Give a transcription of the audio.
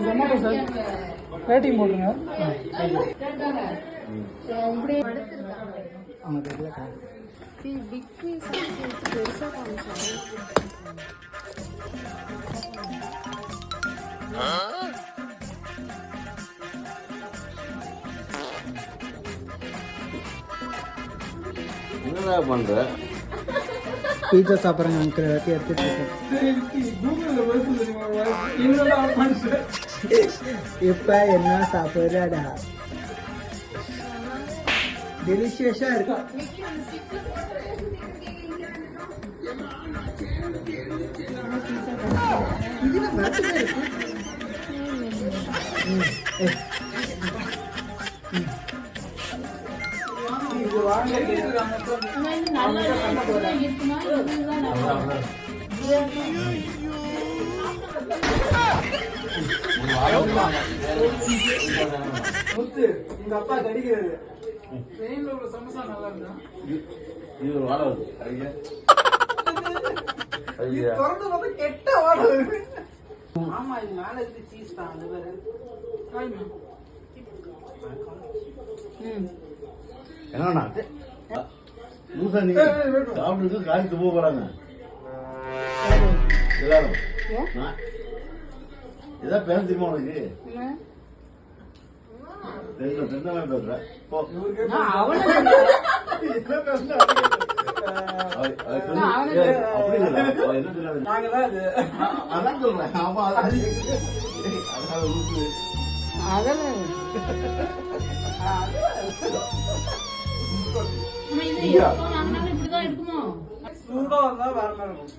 Zomato sir rating போட்டுருங்க. என்னடா பண்ற? பீட்சா சாப்பிட்றேங்க அங்கிற வரைக்கும் எடுத்துட்டு இப்ப என்ன சாப்பிட்றடா? டெலிஷியஸா இருக்கா? இதுல மரத்துல இருக்கு. இது வாங்க முத்து எங்க அப்பா கடிக்கிறது. ட்ரெயின்ல உள்ள சமோசா நல்லா இருந்தா இது வாட வருது. ஐயா ஐயா திறந்து பார்த்தா கெட்ட வாட வருது. ஆமா இது மேல இருக்கு சீஸ் தான். அது வேற என்னண்ணா மூசா நீங்க சாப்பிட்டு காய்ச்சி துப்ப போறாங்க எல்லாரும். ஏதாவது பேச தெரியுமா உனக்கு? தெரிஞ்சவன் பேசுற அதான் சொல்றேன். ஆமா சூடா இருந்தா வேற மாதிரி இருக்கும்.